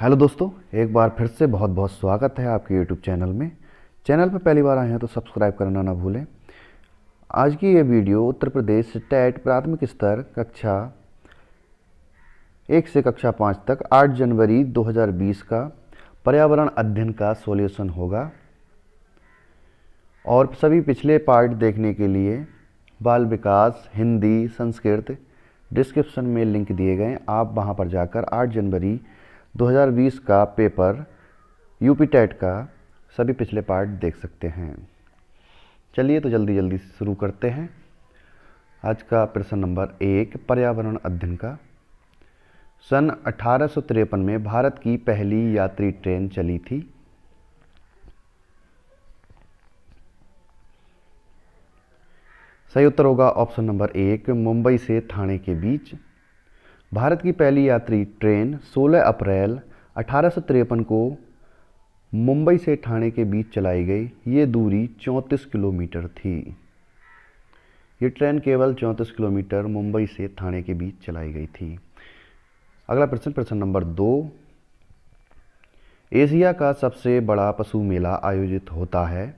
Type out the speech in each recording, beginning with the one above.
Hello दोस्तों, एक बार फिर से बहुत बहुत स्वागत है आपके यूट्यूब चैनल में। चैनल पर पहली बार आए हैं तो सब्सक्राइब करना ना भूलें। आज की ये वीडियो उत्तर प्रदेश टेट प्राथमिक स्तर कक्षा 1 से कक्षा 5 तक 8 जनवरी 2020 का पर्यावरण अध्ययन का सॉल्यूशन होगा। और सभी पिछले पार्ट देखने के लिए बाल विकास, हिंदी, संस्कृत डिस्क्रिप्शन में लिंक दिए गए, आप वहाँ पर जाकर 8 जनवरी 2020 का पेपर यूपी टेट का सभी पिछले पार्ट देख सकते हैं। चलिए तो जल्दी जल्दी शुरू करते हैं। आज का प्रश्न नंबर 1 पर्यावरण अध्ययन का। सन 1853 में भारत की पहली यात्री ट्रेन चली थी। सही उत्तर होगा ऑप्शन नंबर 1 मुंबई से ठाणे के बीच। भारत की पहली यात्री ट्रेन 16 अप्रैल 1853 को मुंबई से ठाणे के बीच चलाई गई। ये दूरी 34 किलोमीटर थी। ये ट्रेन केवल 34 किलोमीटर मुंबई से ठाणे के बीच चलाई गई थी। अगला प्रश्न, प्रश्न नंबर 2। एशिया का सबसे बड़ा पशु मेला आयोजित होता है।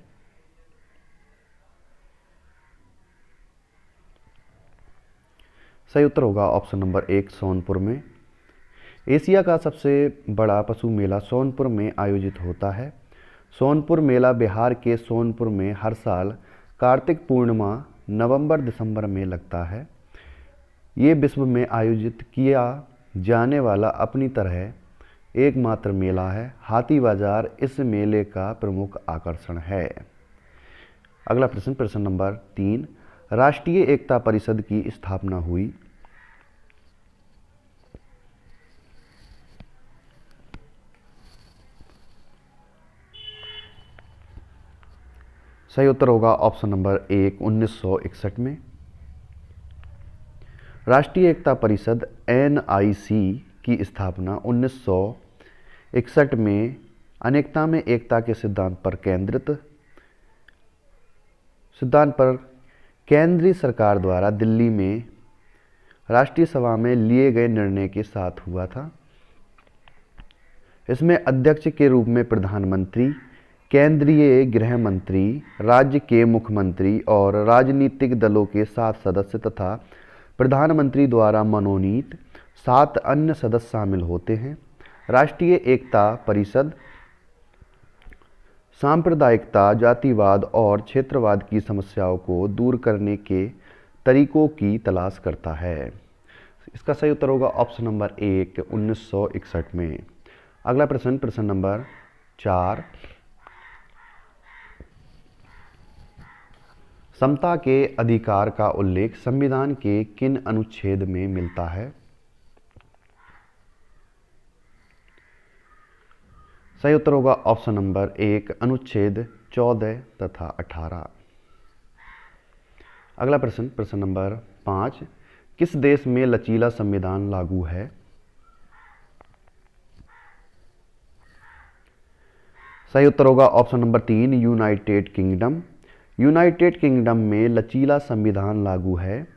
सही उत्तर होगा ऑप्शन नंबर 1 सोनपुर में। एशिया का सबसे बड़ा पशु मेला सोनपुर में आयोजित होता है। सोनपुर मेला बिहार के सोनपुर में हर साल कार्तिक पूर्णिमा नवंबर-दिसंबर में लगता है। ये विश्व में आयोजित किया जाने वाला अपनी तरह एकमात्र मेला है। हाथी बाजार इस मेले का प्रमुख आकर्षण है। अगला प्रश्न, प्रश्न नंबर 3। राष्ट्रीय एकता परिषद की स्थापना हुई। सही उत्तर होगा ऑप्शन नंबर 1 1961 में। राष्ट्रीय एकता परिषद NIC की स्थापना 1961 में अनेकता में एकता के सिद्धांत पर केंद्रीय सरकार द्वारा दिल्ली में राष्ट्रीय सभा में लिए गए निर्णय के साथ हुआ था। इसमें अध्यक्ष के रूप में प्रधानमंत्री, केंद्रीय गृह मंत्री, राज्य के मुख्यमंत्री और राजनीतिक दलों के 7 सदस्य तथा प्रधानमंत्री द्वारा मनोनीत 7 अन्य सदस्य शामिल होते हैं। राष्ट्रीय एकता परिषद सांप्रदायिकता, जातिवाद और क्षेत्रवाद की समस्याओं को दूर करने के तरीकों की तलाश करता है। इसका सही उत्तर होगा ऑप्शन नंबर 1 1961 में। अगला प्रश्न, प्रश्न नंबर 4। समता के अधिकार का उल्लेख संविधान के किन अनुच्छेद में मिलता है। सही उत्तर होगा ऑप्शन नंबर 1 अनुच्छेद 14 तथा 18। अगला प्रश्न, प्रश्न नंबर 5। किस देश में लचीला संविधान लागू है। सही उत्तर होगा option number 3 United kingdom. United kingdom में लचीला संविधान लागू है।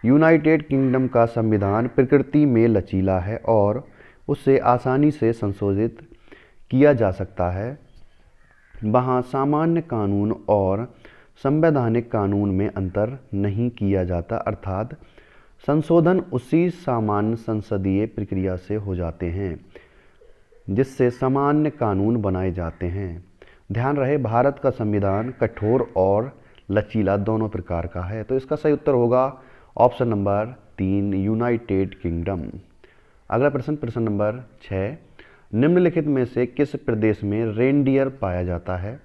यूनाइटेड किंगडम का संविधान प्रकृति में लचीला है और उसे आसानी से संशोधित किया जा सकता है। वहाँ सामान्य कानून और संवैधानिक कानून में अंतर नहीं किया जाता, अर्थात संशोधन उसी सामान्य संसदीय प्रक्रिया से हो जाते हैं जिससे सामान्य कानून बनाए जाते हैं। ध्यान रहे, भारत का संविधान कठोर और लचीला दोनों प्रकार का है। तो इसका सही उत्तर होगा ऑप्शन नंबर 3 यूनाइटेड किंगडम। अगला प्रश्न, प्रश्न नंबर 6। निम्नलिखित में से किस प्रदेश में रेनडियर पाया जाता है।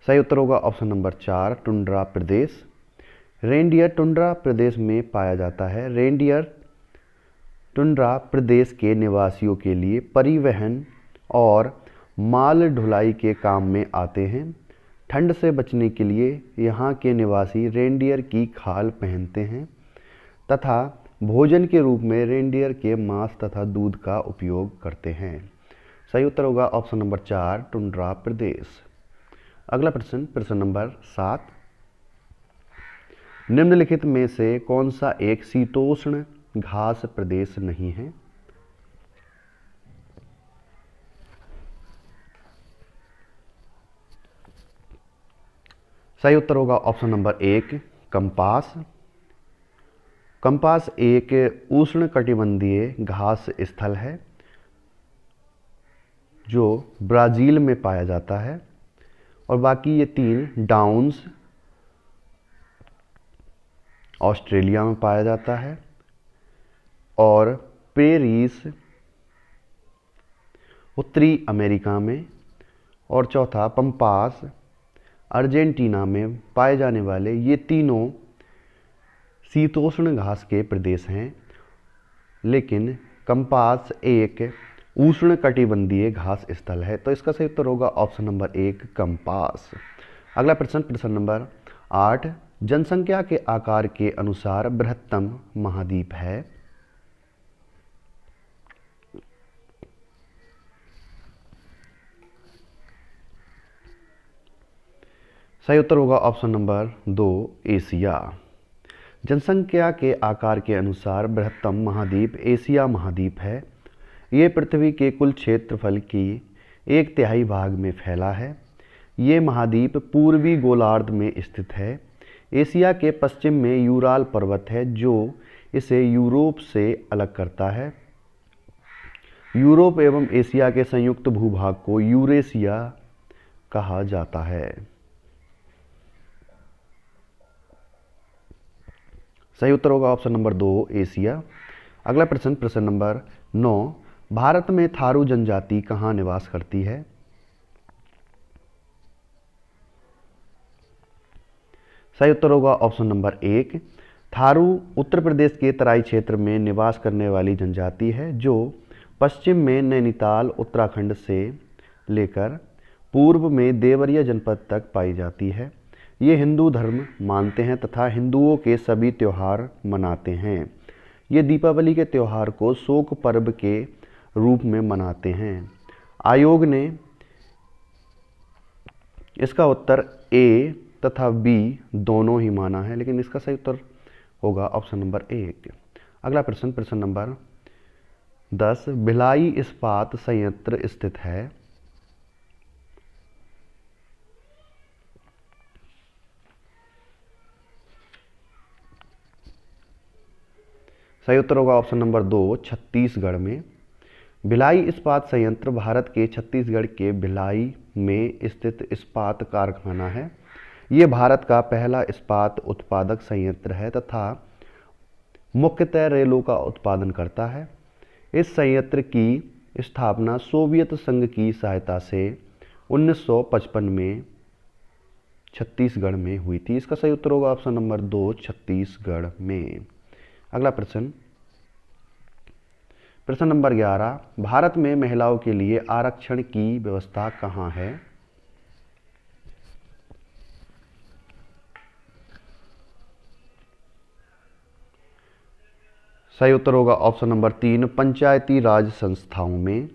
सही उत्तर होगा ऑप्शन नंबर 4 टुंड्रा प्रदेश। रेनडियर टुंड्रा प्रदेश में पाया जाता है। रेनडियर टुंड्रा प्रदेश के निवासियों के लिए परिवहन और माल ढुलाई के काम में आते हैं। ठंड से बचने के लिए यहाँ के निवासी रेनडियर की खाल पहनते हैं तथा भोजन के रूप में रेनडियर के मांस तथा दूध का उपयोग करते हैं। सही उत्तर होगा ऑप्शन नंबर 4 टुंड्रा प्रदेश। अगला प्रश्न, प्रश्न नंबर 7। निम्नलिखित में से कौन सा एक शीतोष्ण घास प्रदेश नहीं है? सही उत्तर होगा ऑप्शन नंबर 1 कंपास। कंपास एक उष्णकटिबंधीय घास स्थल है जो ब्राज़ील में पाया जाता है, और बाकी ये 3 डाउन्स ऑस्ट्रेलिया में पाया जाता है, और पेरिस उत्तरी अमेरिका में, और चौथा पंपास अर्जेंटीना में पाए जाने वाले ये तीनों शीतोष्ण घास के प्रदेश हैं। लेकिन कंपास एक उष्णकटिबंधीय घास स्थल है, तो इसका सही उत्तर होगा ऑप्शन नंबर 1 कंपास। अगला प्रश्न, प्रश्न नंबर 8, जनसंख्या के आकार के अनुसार बृहत्तम महाद्वीप है? सही उत्तर होगा ऑप्शन नंबर 2 एशिया। जनसंख्या के आकार के अनुसार बृहत्तम महाद्वीप एशिया महाद्वीप है। ये पृथ्वी के कुल क्षेत्रफल की 1/3 भाग में फैला है। ये महाद्वीप पूर्वी गोलार्ध में स्थित है। एशिया के पश्चिम में यूराल पर्वत है जो इसे यूरोप से अलग करता है। यूरोप एवं एशिया के संयुक्त भूभाग को यूरेशिया कहा जाता है। सही उत्तर होगा ऑप्शन नंबर 2 एशिया। अगला प्रश्न, प्रश्न नंबर 9, भारत में थारू जनजाति कहाँ निवास करती है? सही उत्तर होगा ऑप्शन नंबर 1 थारू उत्तर प्रदेश के तराई क्षेत्र में निवास करने वाली जनजाति है जो पश्चिम में नैनीताल उत्तराखंड से लेकर पूर्व में देवरिया जनपद तक पाई जाती है। ये हिंदू धर्म मानते हैं तथा हिंदुओं के सभी त्यौहार मनाते हैं। ये दीपावली के त्यौहार को शोक पर्व के रूप में मनाते हैं। आयोग ने इसका उत्तर ए तथा बी दोनों ही माना है, लेकिन इसका सही उत्तर होगा ऑप्शन नंबर 1। अगला प्रश्न, प्रश्न नंबर 10, भिलाई इस्पात संयंत्र स्थित है? सही उत्तर होगा ऑप्शन नंबर 2 छत्तीसगढ़ में। भिलाई इस्पात संयंत्र भारत के छत्तीसगढ़ के भिलाई में स्थित इस्पात कारखाना है। ये भारत का पहला इस्पात उत्पादक संयंत्र है तथा मुख्यतः रेलों का उत्पादन करता है। इस संयंत्र की स्थापना सोवियत संघ की सहायता से 1955 में छत्तीसगढ़ में हुई थी। इसका सही उत्तर होगा ऑप्शन नंबर 2 छत्तीसगढ़ में। अगला प्रश्न, प्रश्न नंबर 11, भारत में महिलाओं के लिए आरक्षण की व्यवस्था कहाँ है? सही उत्तर होगा ऑप्शन नंबर 3 पंचायती राज संस्थाओं में।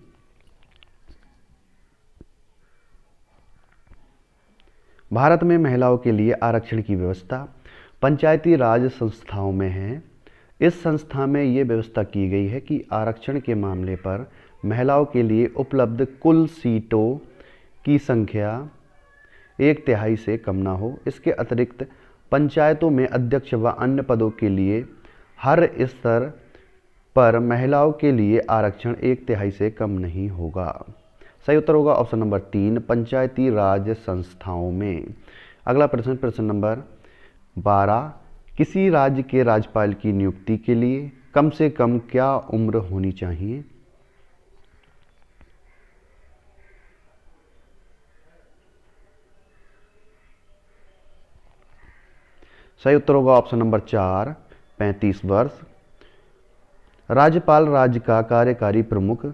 भारत में महिलाओं के लिए आरक्षण की व्यवस्था पंचायती राज संस्थाओं में है। इस संस्था में ये व्यवस्था की गई है कि आरक्षण के मामले पर महिलाओं के लिए उपलब्ध कुल सीटों की संख्या 1/3 से कम ना हो। इसके अतिरिक्त पंचायतों में अध्यक्ष व अन्य पदों के लिए हर स्तर पर महिलाओं के लिए आरक्षण 1/3 से कम नहीं होगा। सही उत्तर होगा ऑप्शन नंबर 3 पंचायती राज संस्थाओं में। अगला प्रश्न, प्रश्न नंबर 12, किसी राज्य के राज्यपाल की नियुक्ति के लिए कम से कम क्या उम्र होनी चाहिए? सही उत्तर होगा ऑप्शन नंबर 4 35 वर्ष। राज्यपाल राज्य का कार्यकारी प्रमुख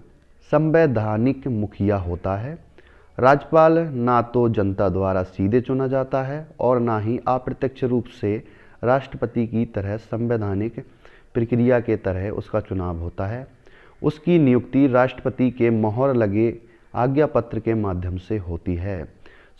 संवैधानिक मुखिया होता है। राज्यपाल ना तो जनता द्वारा सीधे चुना जाता है और ना ही अप्रत्यक्ष रूप से राष्ट्रपति की तरह संवैधानिक प्रक्रिया के तरह उसका चुनाव होता है। उसकी नियुक्ति राष्ट्रपति के मोहर लगे आज्ञा पत्र के माध्यम से होती है।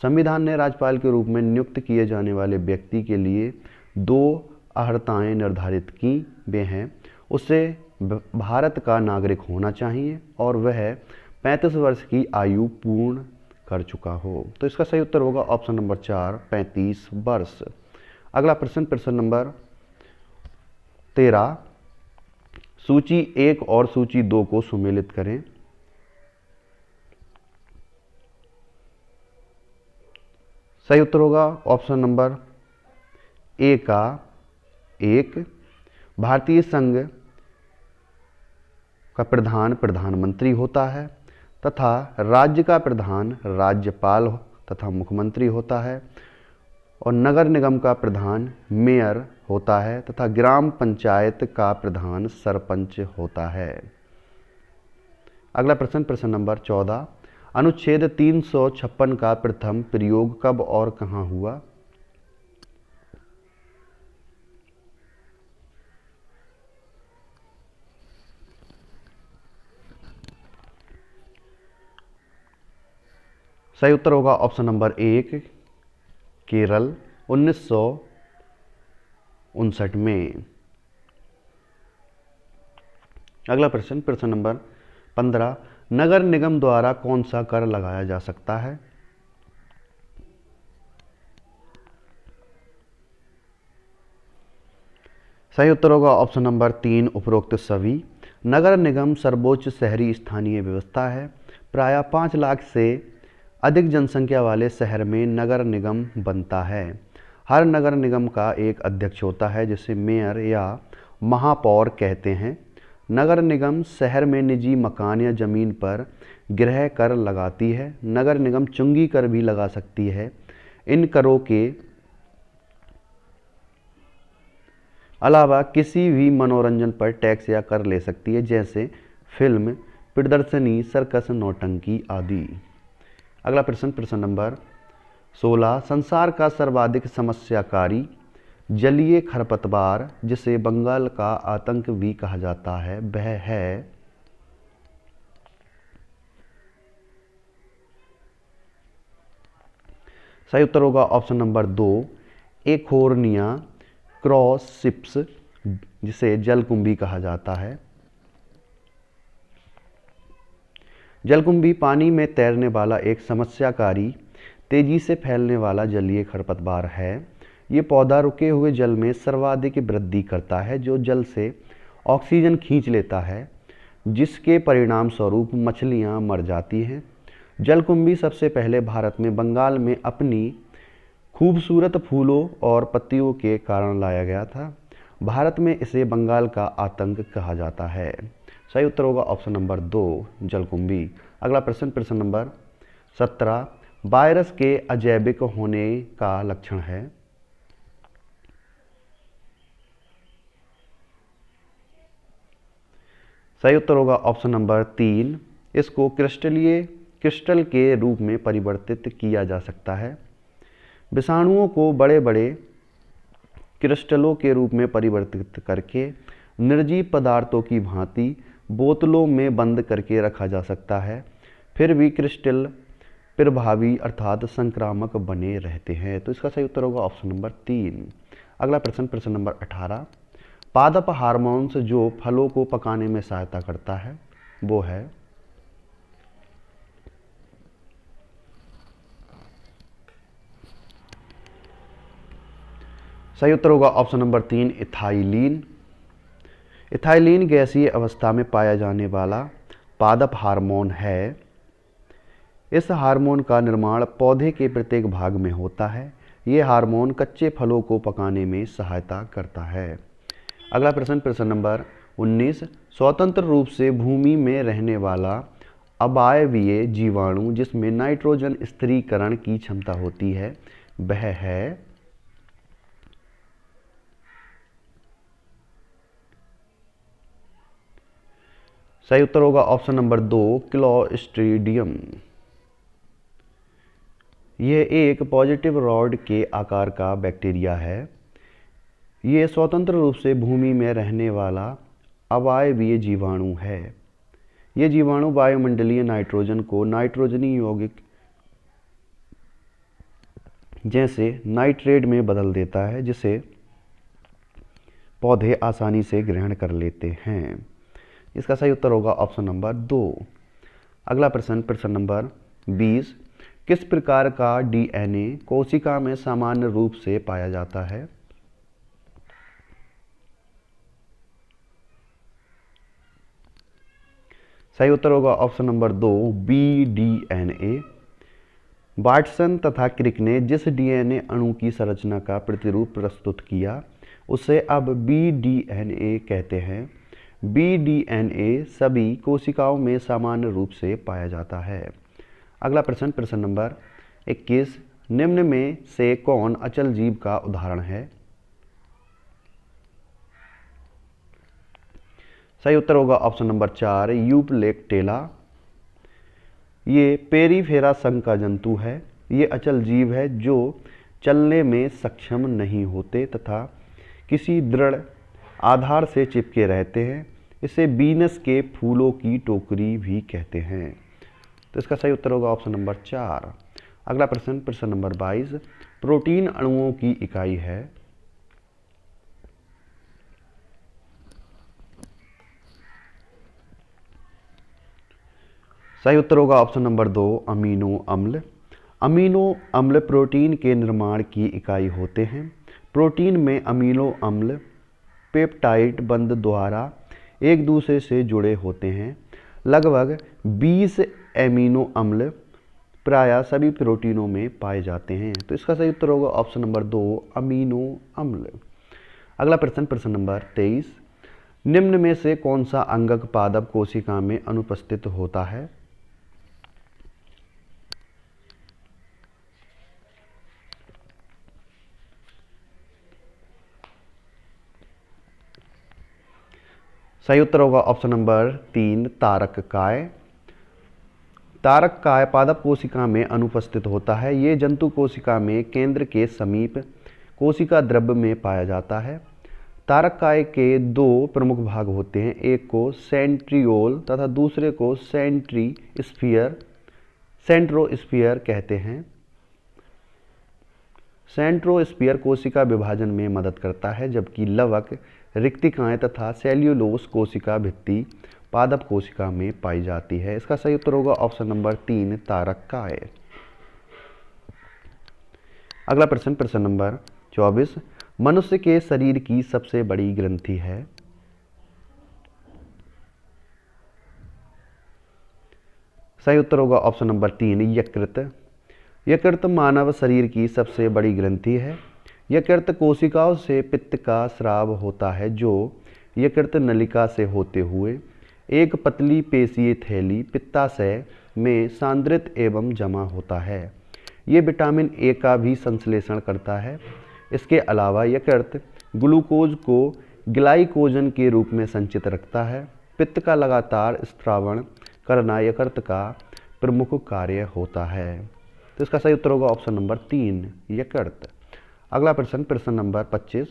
संविधान ने राज्यपाल के रूप में नियुक्त किए जाने वाले व्यक्ति के लिए दो अर्हताएँ निर्धारित की वे हैं। उसे भारत का नागरिक होना चाहिए और वह 35 वर्ष की आयु पूर्ण कर चुका हो। तो इसका सही उत्तर होगा ऑप्शन नंबर 4, 35 वर्ष। अगला प्रश्न, प्रश्न नंबर 13, सूची 1 और सूची 2 को सुमेलित करें। सही उत्तर होगा ऑप्शन नंबर ए का 1। भारतीय संघ का प्रधान प्रधानमंत्री होता है तथा राज्य का प्रधान राज्यपाल तथा मुख्यमंत्री होता है और नगर निगम का प्रधान मेयर होता है तथा ग्राम पंचायत का प्रधान सरपंच होता है। अगला प्रश्न, प्रश्न नंबर 14, अनुच्छेद 356 का प्रथम प्रयोग कब और कहां हुआ? सही उत्तर होगा ऑप्शन नंबर 1, केरल 1959 में। अगला प्रश्न, प्रश्न नंबर 15, नगर निगम द्वारा कौन सा कर लगाया जा सकता है? सही उत्तर होगा ऑप्शन नंबर 3, उपरोक्त सभी। नगर निगम सर्वोच्च शहरी स्थानीय व्यवस्था है। प्रायः 5 लाख से अधिक जनसंख्या वाले शहर में नगर निगम बनता है। हर नगर निगम का एक अध्यक्ष होता है जिसे मेयर या महापौर कहते हैं। नगर निगम शहर में निजी मकान या जमीन पर गृह कर लगाती है। नगर निगम चुंगी कर भी लगा सकती है। इन करों के अलावा किसी भी मनोरंजन पर टैक्स या कर ले सकती है, जैसे फिल्म प्रदर्शनी, सर्कस, नौटंकी आदि। अगला प्रश्न, प्रश्न नंबर 16, संसार का सर्वाधिक समस्याकारी जलीय खरपतवार जिसे बंगाल का आतंक भी कहा जाता है वह है? सही उत्तर होगा ऑप्शन नंबर 2, एकोर्निया क्रॉसिप्स जिसे जलकुंभी कहा जाता है। जलकुंभी पानी में तैरने वाला एक समस्याकारी तेजी से फैलने वाला जलीय खरपतवार है। ये पौधा रुके हुए जल में सर्वाधिक वृद्धि करता है जो जल से ऑक्सीजन खींच लेता है, जिसके परिणाम स्वरूप मछलियां मर जाती हैं। जलकुंभी सबसे पहले भारत में बंगाल में अपनी खूबसूरत फूलों और पत्तियों के कारण लाया गया था। भारत में इसे बंगाल का आतंक कहा जाता है। सही उत्तर होगा ऑप्शन नंबर 2, जलकुंभी। अगला प्रश्न, प्रश्न नंबर 17, वायरस के अजैविक होने का लक्षण है? सही उत्तर होगा ऑप्शन नंबर 3, इसको क्रिस्टल के रूप में परिवर्तित किया जा सकता है। विषाणुओं को बड़े बड़े क्रिस्टलों के रूप में परिवर्तित करके निर्जीव पदार्थों की भांति बोतलों में बंद करके रखा जा सकता है, फिर भी क्रिस्टल प्रभावी अर्थात संक्रामक बने रहते हैं। तो इसका सही उत्तर होगा ऑप्शन नंबर 3। अगला प्रश्न, प्रश्न नंबर 18, पादप हार्मोन्स जो फलों को पकाने में सहायता करता है वो है? सही उत्तर होगा ऑप्शन नंबर 3, इथाइलिन। इथाइलिन गैसीय अवस्था में पाया जाने वाला पादप हार्मोन है। इस हार्मोन का निर्माण पौधे के प्रत्येक भाग में होता है। ये हार्मोन कच्चे फलों को पकाने में सहायता करता है। अगला प्रश्न, प्रश्न नंबर 19, स्वतंत्र रूप से भूमि में रहने वाला अवायवीय जीवाणु जिसमें नाइट्रोजन स्थिरीकरण की क्षमता होती है वह है? सही उत्तर होगा ऑप्शन नंबर 2, क्लोस्ट्रीडियम। यह एक पॉजिटिव रॉड के आकार का बैक्टीरिया है। ये स्वतंत्र रूप से भूमि में रहने वाला अवायवीय जीवाणु है। ये जीवाणु वायुमंडलीय नाइट्रोजन को नाइट्रोजनी यौगिक जैसे नाइट्रेट में बदल देता है, जिसे पौधे आसानी से ग्रहण कर लेते हैं। इसका सही उत्तर होगा ऑप्शन नंबर 2। अगला प्रश्न, प्रश्न नंबर 20, किस प्रकार का डीएनए कोशिका में सामान्य रूप से पाया जाता है? सही उत्तर होगा ऑप्शन नंबर 2, बीडीएनए। वाटसन तथा क्रिक ने जिस डीएनए अणु की संरचना का प्रतिरूप प्रस्तुत किया उसे अब बीडीएनए कहते हैं। बीडीएनए सभी कोशिकाओं में सामान्य रूप से पाया जाता है। अगला प्रश्न, प्रश्न नंबर 21, निम्न में से कौन अचल जीव का उदाहरण है? सही उत्तर होगा ऑप्शन नंबर 4, यूप्लेक्टेला। ये पेरीफेरा संघ का जंतु है। ये अचल जीव है जो चलने में सक्षम नहीं होते तथा किसी दृढ़ आधार से चिपके रहते हैं। इसे बीनस के फूलों की टोकरी भी कहते हैं। तो इसका सही उत्तर होगा ऑप्शन नंबर 4। अगला प्रश्न, प्रश्न नंबर 22, प्रोटीन अणुओं की इकाई है? सही उत्तर होगा ऑप्शन नंबर 2, अमीनो अम्ल। अमीनो अम्ल प्रोटीन के निर्माण की इकाई होते हैं। प्रोटीन में अमीनो अम्ल पेप्टाइड बंध द्वारा एक दूसरे से जुड़े होते हैं। लगभग 20 अमीनो अम्ल प्रायः सभी प्रोटीनों में पाए जाते हैं। तो इसका सही उत्तर होगा ऑप्शन नंबर 2, अमीनो अम्ल। अगला प्रश्न, प्रश्न नंबर 23, निम्न में से कौन सा अंगक पादप कोशिका में अनुपस्थित होता है? सही उत्तर होगा ऑप्शन नंबर 3, तारक काय। तारक काय पादप कोशिका में अनुपस्थित होता है। ये जंतु कोशिका में केंद्र के समीप कोशिका द्रव्य में पाया जाता है। तारक काय के 2 प्रमुख भाग होते हैं, एक को सेंट्रियोल तथा दूसरे को सेंट्रोस्फीयर कहते हैं। सेंट्रोस्फीयर कोशिका विभाजन में मदद करता है, जबकि लवक, रिक्तिकाएं तथा सेल्यूलोस कोशिका भित्ति पादप कोशिका में पाई जाती है। इसका सही उत्तर होगा ऑप्शन नंबर 3, तारक काय। अगला प्रश्न, प्रश्न नंबर 24, मनुष्य के शरीर की सबसे बड़ी ग्रंथि है? सही उत्तर होगा ऑप्शन नंबर 3, यकृत। यकृत मानव शरीर की सबसे बड़ी ग्रंथि है। यकृत कोशिकाओं से पित्त का स्राव होता है, जो यकृत नलिका से होते हुए एक पतली पेशीय थैली पित्ताशय में सांद्रित एवं जमा होता है। ये विटामिन ए का भी संश्लेषण करता है। इसके अलावा यकृत ग्लूकोज को ग्लाइकोजन के रूप में संचित रखता है। पित्त का लगातार स्त्रावण करना यकृत का प्रमुख कार्य होता है। तो इसका सही उत्तर होगा ऑप्शन नंबर 3, यकृत। अगला प्रश्न, प्रश्न नंबर 25,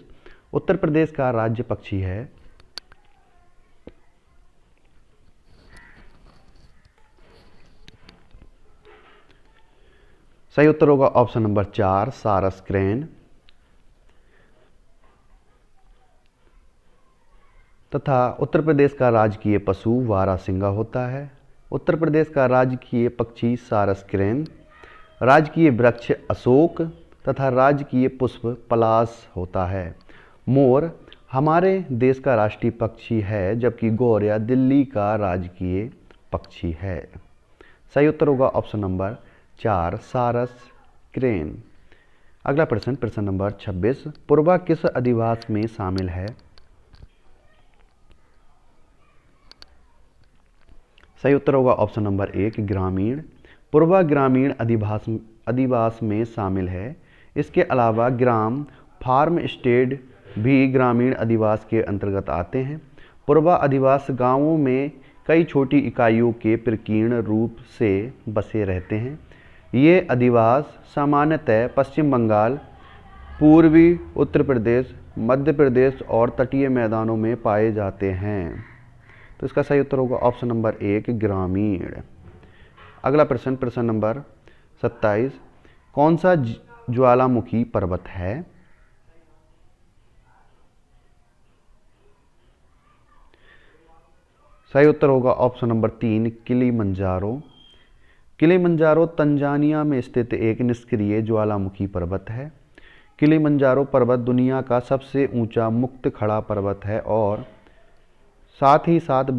उत्तर प्रदेश का राज्य पक्षी है? सही उत्तर होगा ऑप्शन नंबर 4, सारस क्रेन। तथा उत्तर प्रदेश का राजकीय पशु वारासिंगा होता है। उत्तर प्रदेश का राजकीय पक्षी सारस क्रेन, राजकीय वृक्ष अशोक तथा राजकीय पुष्प पलाश होता है। मोर हमारे देश का राष्ट्रीय पक्षी है, जबकि गौरैया दिल्ली का राजकीय पक्षी है। सही उत्तर होगा ऑप्शन नंबर 4, सारस क्रेन। अगला प्रश्न, प्रश्न नंबर 26, पूर्वा किस अधिवास में शामिल है? सही उत्तर होगा ऑप्शन नंबर 1, ग्रामीण। पूर्वा ग्रामीण अधिवास में शामिल है। इसके अलावा ग्राम फार्म स्टेड भी ग्रामीण अधिवास के अंतर्गत आते हैं। पूर्वा अधिवास गांवों में कई छोटी इकाइयों के प्रकीर्ण रूप से बसे रहते हैं। ये अधिवास सामान्यतः पश्चिम बंगाल, पूर्वी उत्तर प्रदेश, मध्य प्रदेश और तटीय मैदानों में पाए जाते हैं। तो इसका सही उत्तर होगा ऑप्शन नंबर 1, ग्रामीण। अगला प्रश्न, प्रश्न नंबर 27, कौन सा ज्वालामुखी पर्वत है? सही उत्तर होगा option number 3 Kilimanjaro. Kilimanjaro Tanzania में स्थित एक निष्क्रिय ज्वालामुखी पर्वत है। किलिमंजारो पर्वत दुनिया का सबसे ऊंचा मुक्त खड़ा पर्वत है और साथ ही साथ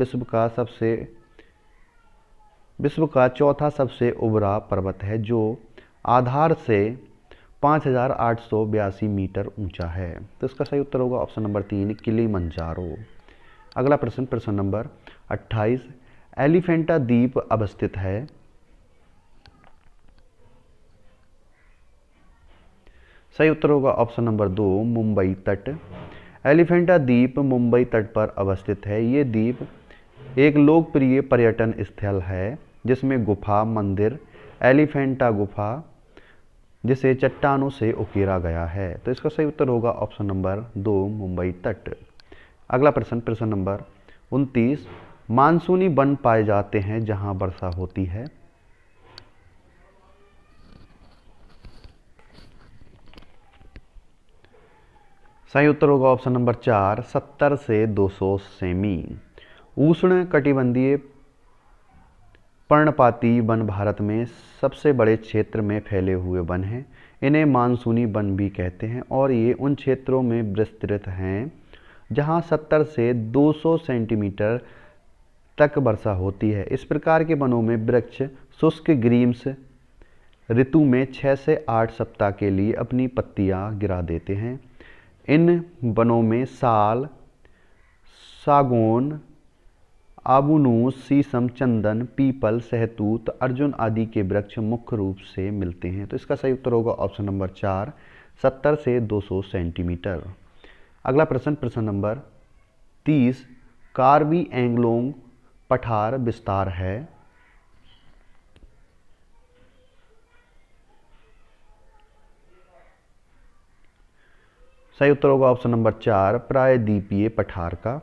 विश्व का चौथा सबसे उबरा पर्वत है, जो आधार से 5,882 मीटर ऊंचा है। तो इसका सही उत्तर होगा ऑप्शन नंबर 3 किलिमंजारो। अगला प्रश्न, प्रश्न नंबर 28, एलिफेंटा द्वीप अवस्थित है। सही उत्तर होगा ऑप्शन नंबर 2 मुंबई तट। एलिफेंटा द्वीप मुंबई तट पर अवस्थित है। ये द्वीप एक लोकप्रिय पर्यटन स्थल है जिसमें गुफा मंदिर एलिफेंटा गुफा, जिसे चट्टानों से उकेरा गया है। तो इसका सही उत्तर होगा ऑप्शन नंबर 2 मुंबई तट। अगला प्रश्न, प्रश्न नंबर 29, मानसूनी वन पाए जाते हैं जहां वर्षा होती है। सही उत्तर होगा ऑप्शन नंबर 4 70 से 200 सेमी। उष्ण कटिबंधीय पर्णपाती वन भारत में सबसे बड़े क्षेत्र में फैले हुए वन हैं। इन्हें मानसूनी वन भी कहते हैं और ये उन क्षेत्रों में विस्तृत हैं जहां 70 से 200 सेंटीमीटर तक वर्षा होती है। इस प्रकार के वनों में वृक्ष शुष्क ग्रीष्म ऋतु में 6 से 8 सप्ताह के लिए अपनी पत्तियां गिरा देते हैं। इन वनों में साल, सागौन, आबूनूस, शीशम, चंदन, पीपल, सहतूत, अर्जुन आदि के वृक्ष मुख्य रूप से मिलते हैं। तो इसका सही उत्तर होगा ऑप्शन नंबर 4 70 से 200 सेंटीमीटर। अगला प्रश्न, प्रश्न नंबर 30, कार्बी एंग्लोंग पठार विस्तार है। सही उत्तर होगा ऑप्शन नंबर 4 प्रायद्वीपीय पठार का।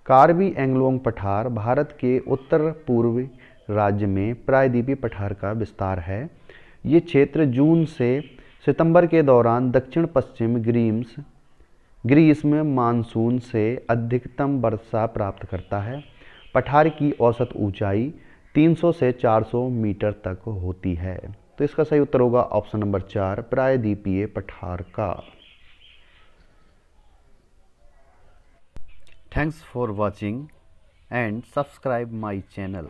कार्बी एंग्लोंग पठार भारत के उत्तर पूर्वी राज्य में प्रायद्वीपीय पठार का विस्तार है। ये क्षेत्र जून से सितंबर के दौरान दक्षिण पश्चिम ग्रीष्म मानसून से अधिकतम वर्षा प्राप्त करता है। पठार की औसत ऊंचाई 300 से 400 मीटर तक होती है। तो इसका सही उत्तर होगा ऑप्शन नंबर 4 प्रायद्वीपीय पठार का। Thanks for watching and subscribe my channel.